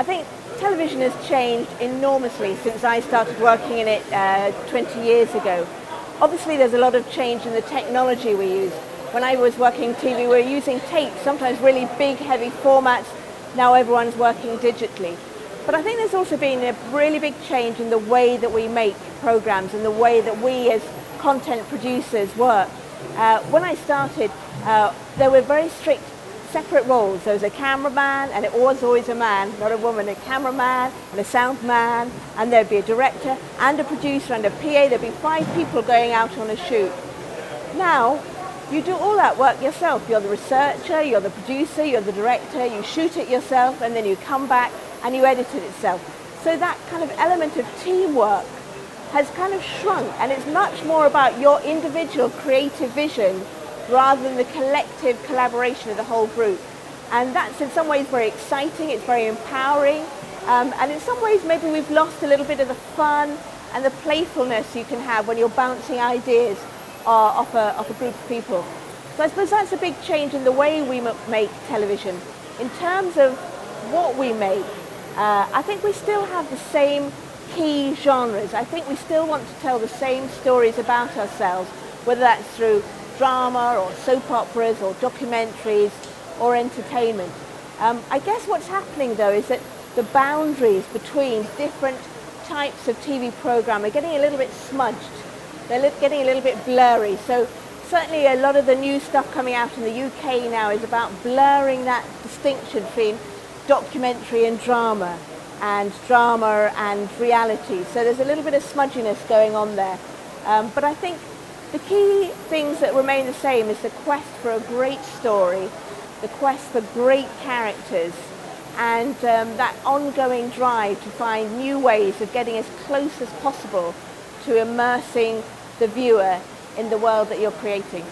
I think television has changed enormously since I started working in it 20 years ago. Obviously there's a lot of change in the technology we use. When I was working TV, we were using tape, sometimes really big, heavy formats. Now everyone's working digitally. But I think there's also been a really big change in the way that we make programs and the way that we as content producers work. When I started, there were very strict separate roles. There was a cameraman, and it was always a man, not a woman, a cameraman and a sound man, and there'd be a director and a producer and a PA. There'd be 5 people going out on a shoot. Now, you do all that work yourself. You're the researcher, you're the producer, you're the director, you shoot it yourself, and then you come back and you edit it yourself. So that kind of element of teamwork has kind of shrunk, and it's much more about your individual creative vision rather than the collective collaboration of the whole group. And that's in some ways very exciting, it's very empowering, and in some ways maybe we've lost a little bit of the fun and the playfulness you can have when you're bouncing ideas off a group of people. So I suppose that's a big change in the way we make television. In terms of what we make, I think we still have the same key genres. I think we still want to tell the same stories about ourselves, whether that's through drama or soap operas or documentaries or entertainment. I guess what's happening though is that the boundaries between different types of TV program are getting a little bit smudged. They're getting a little bit blurry. So certainly a lot of the new stuff coming out in the UK now is about blurring that distinction between documentary and drama and reality. So there's a little bit of smudginess going on there. But I think the key things that remain the same is the quest for a great story, the quest for great characters, and that ongoing drive to find new ways of getting as close as possible to immersing the viewer in the world that you're creating.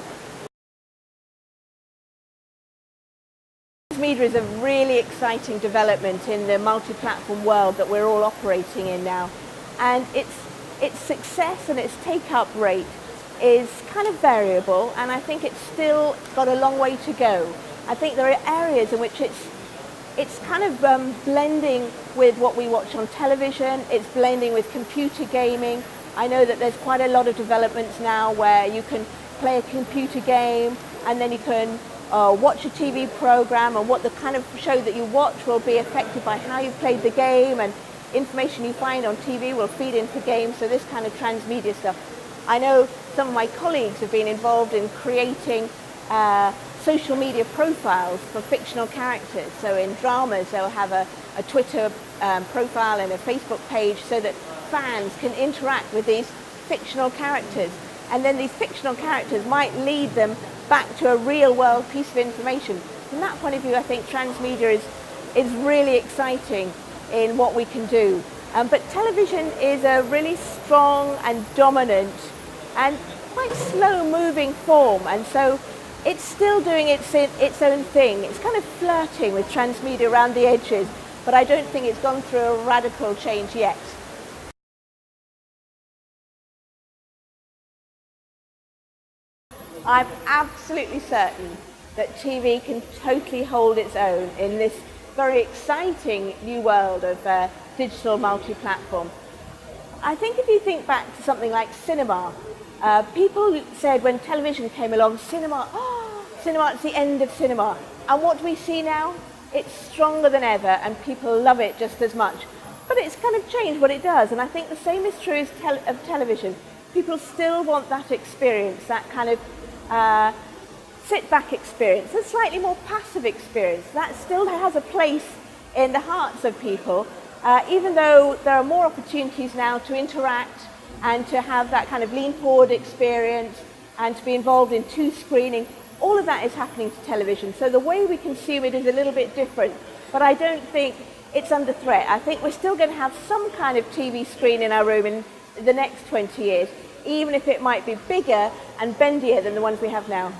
Transmedia is a really exciting development in the multi-platform world that we're all operating in now, and its success and its take-up rate is kind of variable, and I think it's still got a long way to go. I think there are areas in which it's kind of blending with what we watch on television, it's blending with computer gaming. I know that there's quite a lot of developments now where you can play a computer game and then you can watch a TV program, and what the kind of show that you watch will be affected by how you played the game, and information you find on TV will feed into games, so this kind of transmedia stuff. I know some of my colleagues have been involved in creating social media profiles for fictional characters. So in dramas they'll have a Twitter profile and a Facebook page so that fans can interact with these fictional characters. And then these fictional characters might lead them back to a real world piece of information. From that point of view, I think transmedia is really exciting in what we can do. But television is a really strong and dominant and quite slow-moving form, and so it's still doing its own thing. It's kind of flirting with transmedia around the edges, but I don't think it's gone through a radical change yet. I'm absolutely certain that TV can totally hold its own in this very exciting new world of digital multi-platform. I think if you think back to something like cinema, people said when television came along, cinema, it's the end of cinema. And what do we see now? It's stronger than ever, and people love it just as much. But it's kind of changed what it does, and I think the same is true of television. People still want that experience, that kind of sit-back experience, a slightly more passive experience. That still has a place in the hearts of people, even though there are more opportunities now to interact and to have that kind of lean-forward experience and to be involved in screening. All of that is happening to television, so the way we consume it is a little bit different, but I don't think it's under threat. I think we're still going to have some kind of TV screen in our room in the next 20 years, even if it might be bigger and bendier than the ones we have now.